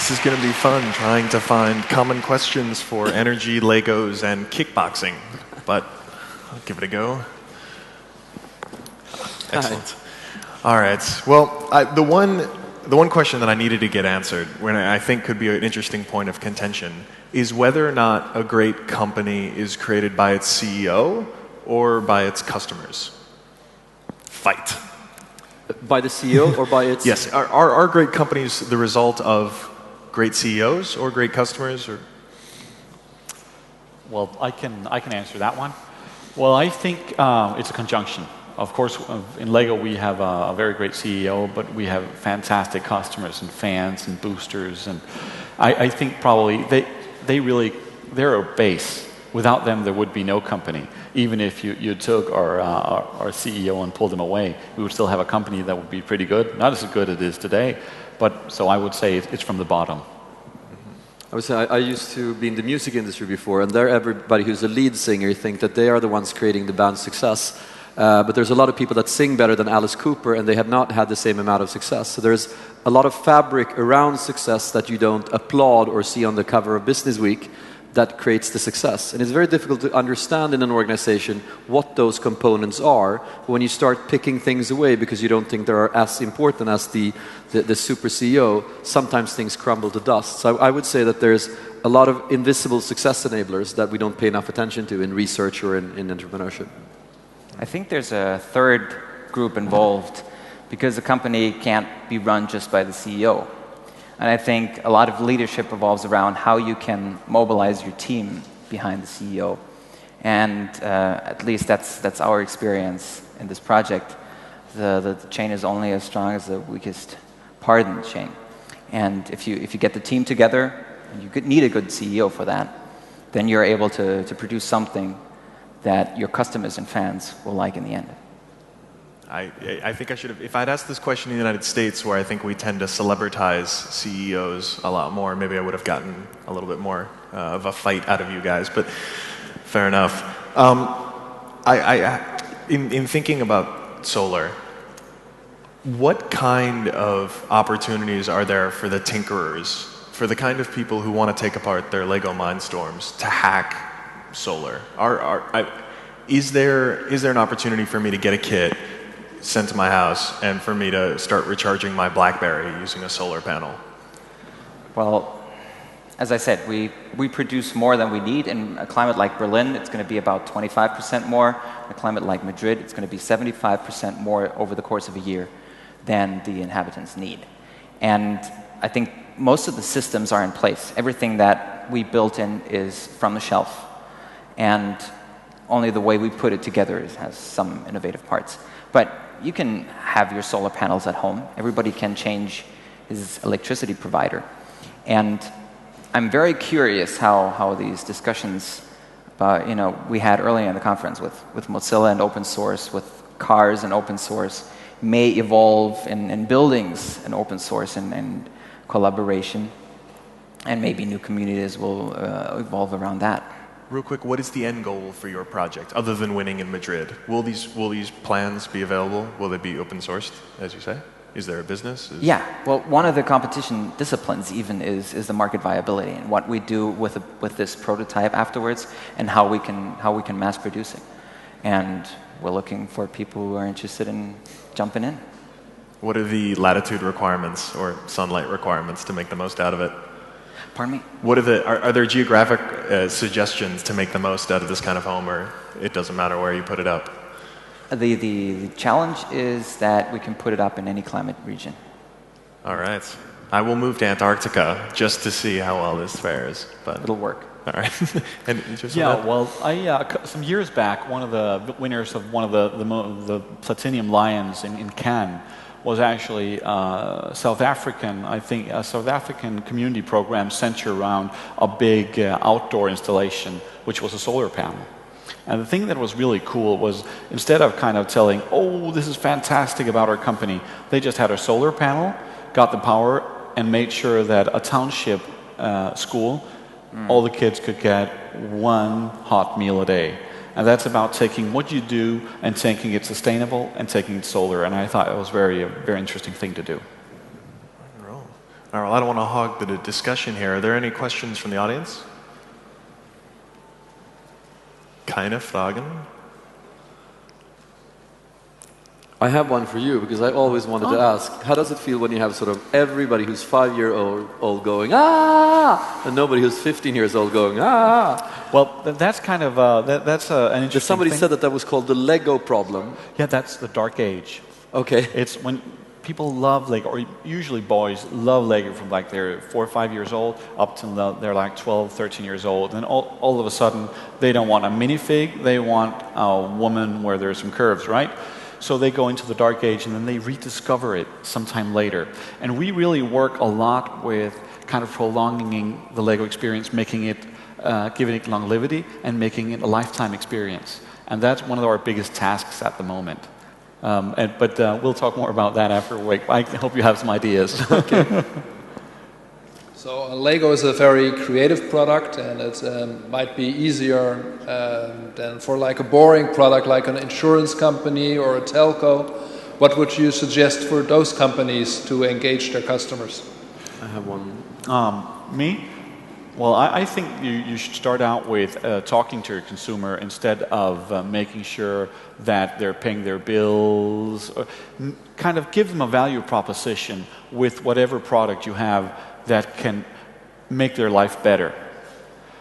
This is going to be fun, trying to find common questions for energy, Legos, and kickboxing. But I'll give it a go. Excellent. All right. Well, the one question that I needed to get answered, when I think could be an interesting point of contention, is whether or not a great company is created by its CEO or by its customers. Fight. By the CEO or by its... Yes. Are great companies the result of great CEOs or great customers? Or? Well, I can answer that one. Well, I think it's a conjunction. Of course, in Lego we have a very great CEO, but we have fantastic customers and fans and boosters, and I think probably they're a base. Without them, there would be no company. Even if you took our CEO and pulled him away, we would still have a company that would be pretty good. Not as good as it is today, but so I would say it's from the bottom. I would say I used to be in the music industry before, and there everybody who's a lead singer think that they are the ones creating the band's success. But there's a lot of people that sing better than Alice Cooper, and they have not had the same amount of success. So there's a lot of fabric around success that you don't applaud or see on the cover of Business Week that creates the success. And it's very difficult to understand in an organization what those components are when you start picking things away because you don't think they are as important as the super CEO. Sometimes things crumble to dust. So I would say that there's a lot of invisible success enablers that we don't pay enough attention to in research or in entrepreneurship. I think there's a third group involved because the company can't be run just by the CEO. And I think a lot of leadership revolves around how you can mobilize your team behind the CEO. And at least that's our experience in this project. The chain is only as strong as the weakest part in the chain. And if you get the team together, and you need a good CEO for that, then you're able to produce something that your customers and fans will like in the end. I think I should have, if I'd asked this question in the United States, where I think we tend to celebritize CEOs a lot more, maybe I would have gotten a little bit more of a fight out of you guys, but fair enough. In thinking about solar, what kind of opportunities are there for the tinkerers, for the kind of people who want to take apart their Lego Mindstorms to hack solar? Is there an opportunity for me to get a kit sent to my house and for me to start recharging my BlackBerry using a solar panel? Well, as I said, we produce more than we need. In a climate like Berlin, it's going to be about 25% more. In a climate like Madrid, it's going to be 75% more over the course of a year than the inhabitants need. And I think most of the systems are in place. Everything that we built in is from the shelf. And only the way we put it together has some innovative parts. But you can have your solar panels at home. Everybody can change his electricity provider. And I'm very curious how these discussions we had earlier in the conference with Mozilla and open source, with cars and open source, may evolve in buildings and open source and collaboration. And maybe new communities will evolve around that. Real quick, what is the end goal for your project, other than winning in Madrid? Will these plans be available? Will they be open sourced, as you say? Is there a business? Yeah. Well, one of the competition disciplines even is the market viability and what we do with this prototype afterwards, and how we can mass produce it. And we're looking for people who are interested in jumping in. What are the latitude requirements or sunlight requirements to make the most out of it? Pardon me? What are there geographic suggestions to make the most out of this kind of home, or it doesn't matter where you put it up? The challenge is that we can put it up in any climate region. All right. I will move to Antarctica just to see how well this fares. But it'll work. All right. And well, some years back, one of the winners of one of the Platinum Lions in Cannes was actually South African, I think, a South African community program centered around a big outdoor installation, which was a solar panel. And the thing that was really cool was, instead of kind of telling, oh, this is fantastic about our company, they just had a solar panel, got the power, and made sure that a township school, all the kids could get one hot meal a day. And that's about taking what you do and taking it sustainable and taking it solar. And I thought it was a very interesting thing to do. All right, well, I don't want to hog the discussion here. Are there any questions from the audience? Keine Fragen? I have one for you because I always wanted to ask, how does it feel when you have sort of everybody who's 5-year-old going, ah, and nobody who's 15 years old going, ah? Well, that's kind of, that's an interesting Somebody thing. said that was called the Lego problem. Yeah, that's the dark age. Okay. It's when people love Lego, or usually boys love Lego from like they're 4 or 5 years old up till they're like 12, 13 years old. And all of a sudden, they don't want a minifig, they want a woman where there's some curves, right? So they go into the dark age and then they rediscover it sometime later. And we really work a lot with kind of prolonging the Lego experience, making it, giving it longevity and making it a lifetime experience. And that's one of our biggest tasks at the moment. But we'll talk more about that after a week. I hope you have some ideas. Okay. So Lego is a very creative product, and it might be easier than for like a boring product like an insurance company or a telco. What would you suggest for those companies to engage their customers? I have one. Me? Well, I think you should start out with talking to your consumer instead of making sure that they're paying their bills. Kind of give them a value proposition with whatever product you have that can make their life better.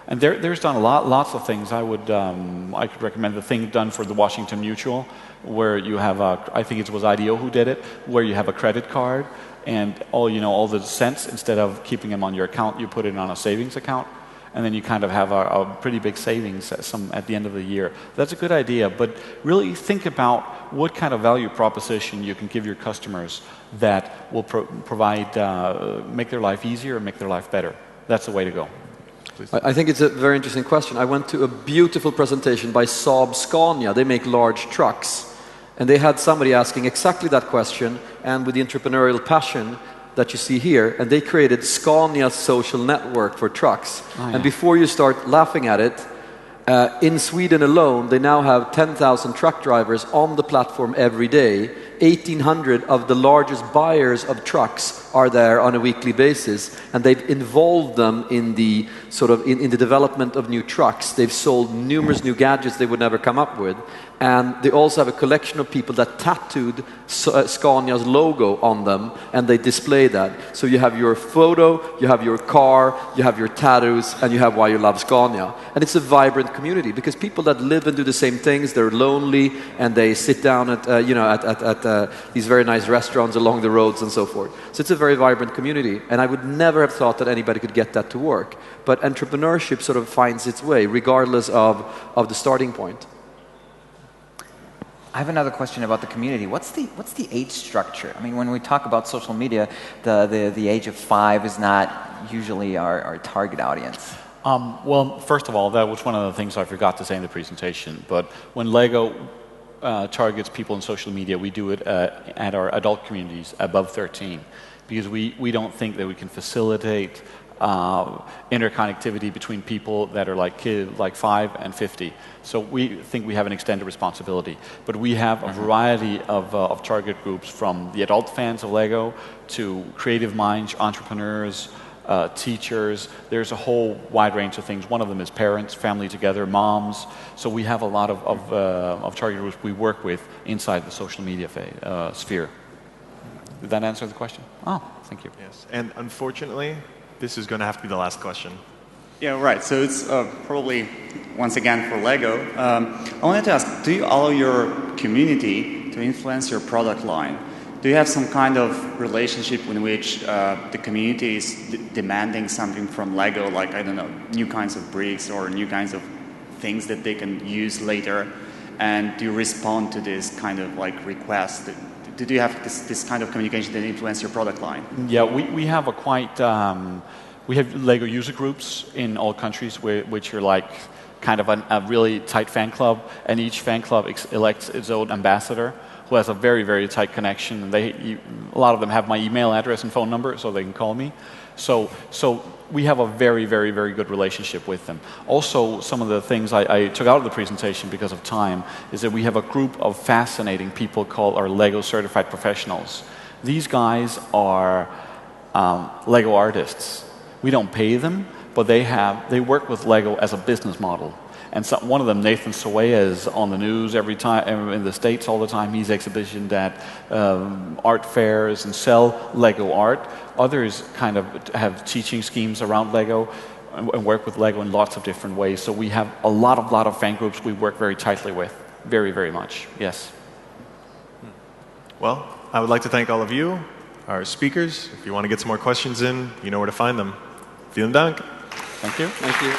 And there's done lots of things. I could recommend the thing done for the Washington Mutual, where you have I think it was IDEO who did it, where you have a credit card and all the cents, instead of keeping them on your account, you put it on a savings account, and then you kind of have a pretty big savings at the end of the year. That's a good idea, but really think about what kind of value proposition you can give your customers that will provide, make their life easier and make their life better. That's the way to go. I think it's a very interesting question. I went to a beautiful presentation by Saab Scania. They make large trucks. And they had somebody asking exactly that question, and with the entrepreneurial passion that you see here, and they created Scania's social network for trucks. Oh, yeah. And before you start laughing at it, in Sweden alone, they now have 10,000 truck drivers on the platform every day. 1,800 of the largest buyers of trucks are there on a weekly basis, and they've involved them in the in the development of new trucks. They've sold numerous new gadgets they would never come up with, and they also have a collection of people that tattooed Scania's logo on them, and they display that. So you have your photo, you have your car, you have your tattoos, and you have why you love Scania. And it's a vibrant community, because people that live and do the same things, they're lonely, and they sit down at these very nice restaurants along the roads and so forth. So it's a very vibrant community, and I would never have thought that anybody could get that to work. But entrepreneurship sort of finds its way, regardless of the starting point. I have another question about the community. What's the age structure? I mean, when we talk about social media, the age of 5 is not usually our target audience. Well, first of all, that was one of the things I forgot to say in the presentation. But when Lego targets people in social media, we do it at our adult communities above 13, because we don't think that we can facilitate interconnectivity between people that are like 5 and 50. So we think we have an extended responsibility. But we have a variety of target groups, from the adult fans of Lego to creative minds, entrepreneurs, teachers. There's a whole wide range of things. One of them is parents, family together, moms. So we have a lot of target groups we work with inside the social media sphere. Did that answer the question? Oh, thank you. Yes, and unfortunately, this is going to have to be the last question. Yeah, right. So it's probably, once again, for Lego. I wanted to ask, do you allow your community to influence your product line? Do you have some kind of relationship in which the community is demanding something from Lego, like, I don't know, new kinds of bricks or new kinds of things that they can use later? And do you respond to this kind of like request? Do you have this kind of communication that influence your product line? Yeah, we have a quite... we have Lego user groups in all countries, which are like kind of a really tight fan club, and each fan club elects its own ambassador, who has a very, very tight connection. And a lot of them have my email address and phone number, so they can call me. So we have a very, very, very good relationship with them. Also, some of the things I took out of the presentation because of time is that we have a group of fascinating people called our Lego Certified Professionals. These guys are Lego artists. We don't pay them, but they work with Lego as a business model. And one of them, Nathan Sawaya, is on the news every time in the States all the time. He's exhibitioned at art fairs and sell Lego art. Others kind of have teaching schemes around Lego and work with Lego in lots of different ways. So we have a lot of fan groups we work very tightly with, very, very much. Yes. Well, I would like to thank all of you, our speakers. If you want to get some more questions in, you know where to find them. Vielen Dank. Thank you. Thank you.